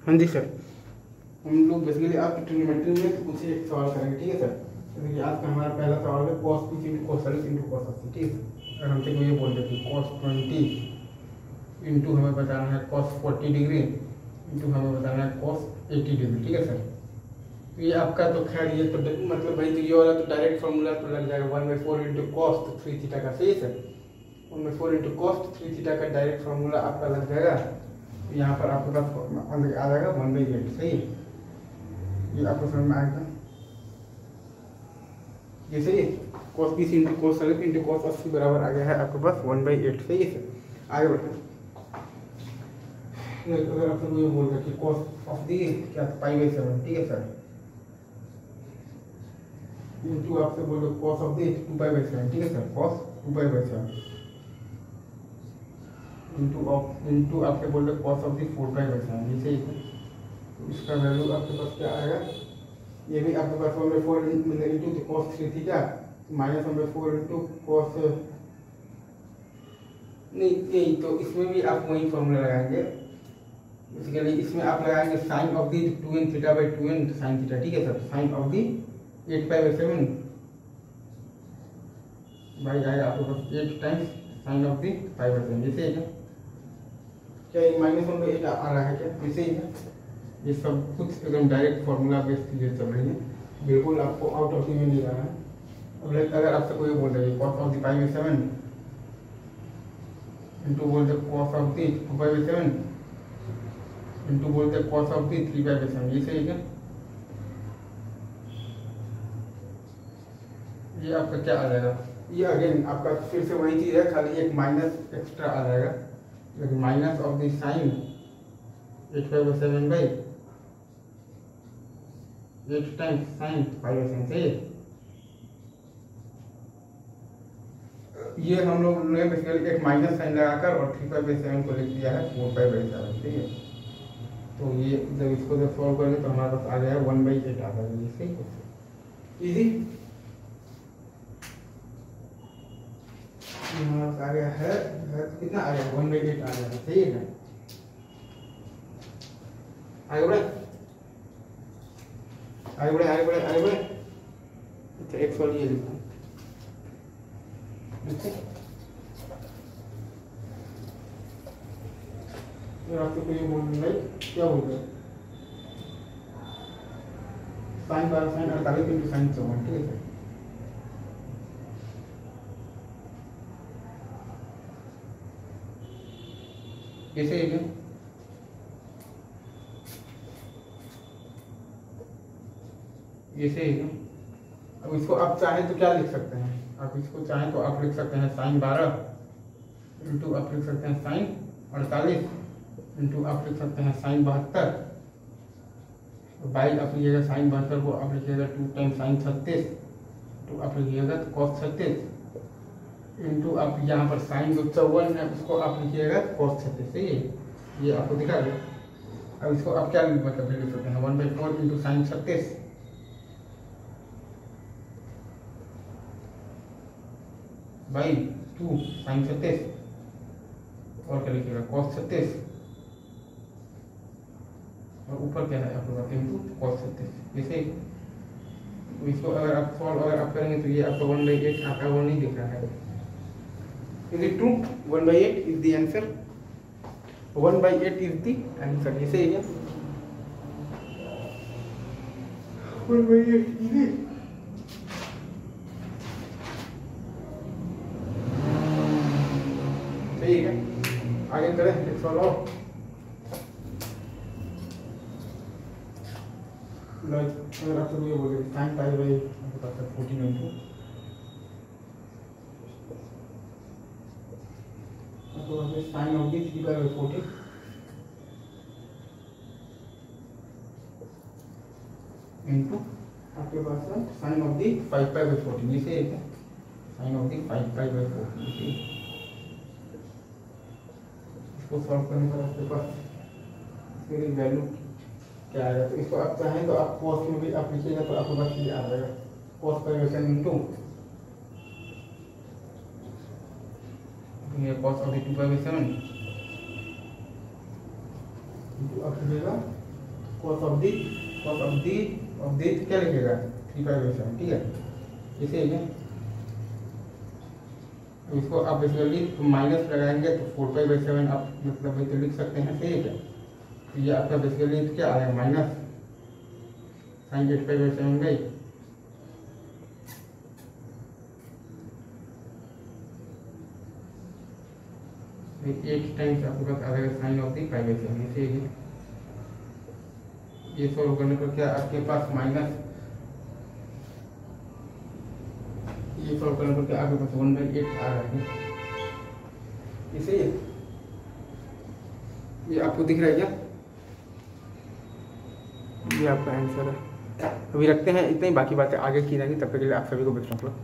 हाँ जी सर, हम लोग बेसिकली आपकी ट्रिग्नोमेट्री में तो कुछ एक सवाल करेंगे, ठीक है सर। जैसे कि आज का हमारा पहला सवाल है cos 20 into cos 40 into cos 80, ठीक है। अगर हमसे कोई ये बोल दे कि cos 20 इंटू हमें बताना है cos 40 डिग्री इंटू हमें बताना है cos 80 डिग्री, ठीक है सर। तो ये आपका तो खैर ये तो मतलब भाई तो ये वाला तो डायरेक्ट फॉर्मूला तो लग जाएगा 1/4 इंटू कॉस 3 थीटा का, सही है सर। 1/4 इंटू कॉस 3 थीटा का डायरेक्ट फॉर्मूला आपका लग जाएगा। यहाँ पर आपके पास आ जाएगा 1/8, सही है। ये आपको समझ में आएगा, ये सही है। cos 20 into cos 40 into cos 80 बराबर आ गया है आपके पास 1/8, सही है सर। आगे बढ़ते हैं। अगर आपसे कोई बोल रहा है कि cos ऑफ दी क्या π/7, ठीक है सर, इंटू आपसे बोल रहे cos ऑफ दी 2π/7, ठीक है सर, cos 2π/7 इंटू आपसे बोल रहे cos ऑफ दी 4π/7, ये सही है। तो इसका वैल्यू आपके पास क्या आएगा, ये भी आपके पास 1/4 मतलब into cos 3 theta minus 1/4 into cos नहीं, तो इसमें भी आप वही फॉर्मूला लगाएंगे। बेसिकली इसमें आप लगाएंगे sine of the 2n theta by 2n sine theta, ठीक है सर। साइन ऑफ दी 8π/7 भाई आएगा आपके पास 8 टाइम्स साइन ऑफ दी π/7, जैसे है क्या ये -1/8 आ रहा है क्या, जैसे ही है। ये सब कुछ एकदम डायरेक्ट फॉर्मूला बेस्ड चीजें चल रही है, बिल्कुल आपको आउट ऑफ दी में नहीं जाना है। अब अगर आपसे कोई बोल रही है cos ऑफ दी π/7 इंटू बोलते cos ऑफ दी 2π/7 इंटू बोलते cos ऑफ दी 3π/7, ये सही है। ये आपका क्या आ जाएगा, ये अगेन आपका फिर से वही चीज है, खाली एक माइनस एक्स्ट्रा आ जाएगा, लेकिन minus of the sine 8π/7 by 8 times sine π/7, सही है। ये हम लोग ने बेसिकली एक माइनस साइन लगाकर और 3π/7 को लिख दिया है 4π/7, ठीक है। तो ये जब इसको जब सॉल्व करेंगे तो हमारे पास आ जाएगा 1/8 आ जाएगा, ये सही है, इजी। आ गया है कितना आ गया 1/8 आ गया, सही है। आगे बढ़े आगे बढ़े आगे बढ़े आगे बढ़े। अच्छा एक सवाल ये लिखा, आपको कोई बोल रहा है क्या बोल रहे हैं, साइन 48 इंटू साइन 54, ठीक है सर। कैसे है, ये सही है। अब इसको आप चाहें तो क्या लिख सकते हैं, आप इसको चाहें तो आप लिख सकते हैं साइन 12 इंटू आप लिख सकते हैं साइन 48 इंटू आप लिख सकते हैं साइन 72 बाई आप लिखिएगा साइन 72 को आप लिखिएगा 2 टाइम साइन 36 तो आप लिखिएगा तो cos 36 इंटू आप यहाँ पर साइन जो 54 है उसको आप लिखिएगा cos 36, सही है। ये आपको दिखा दे। अब इसको आप क्या मतलब लिख सकते हैं 1/4 इंटू साइन 36 बाई 2 साइन 36 और क्या लिखिएगा cos 36 और ऊपर क्या है आपके पास इंटू cos 36, जैसे इसको अगर आप सॉल्व अगर आप करेंगे तो ये आपका 1/8 आता वो नहीं दिख रहा है। Is it true, 1/8 is the answer, 1/8 is the answer, जैसे ही है 1/8 इजी। ठीक है आगे करें एक सवाल और। अगर आपसे ये बोले साइन पाई बाई आपके पास 14 इंटू तो साइन ऑफ दी 3/14 इंटू आपके पास है साइन ऑफ दी 5/14, इसे एक साइन ऑफ दी 5/14, इसको सॉल्व करने पर आपके पास इसकी वैल्यू क्या आएगा। तो इसको आप चाहें तो आप कॉस में भी आप लिखिएगा तो आपके पास ये आ जाएगा cos π/7 इंटू ये cos ऑफ दी 2/7 इंटू आप लिखिएगा कॉस ऑफ दी क्या लिखेगा 3/7, ठीक है। इसे अब इसको आप बेसिकली माइनस लगाएंगे तो 4/7 आप मतलब तो लिख सकते हैं, सही है क्या। तो ये आपका बेसिकली क्या आएगा माइनस sin 8/7 बाई 8 टाइम्स आपके पास आ जाएगा साइन ऑफ दी 5/7। इसे ये सॉल्व करने पर क्या आपके पास माइनस, ये सॉल्व करने पर क्या आपके पास 1/8 आ रहा है। इसे ये आपको दिख रहा है क्या, ये आपका आंसर है। अभी रखते हैं इतना ही, बाकी बातें आगे की जाएंगी, तब तक के लिए आप सभी को बेस्ट ऑफ लक।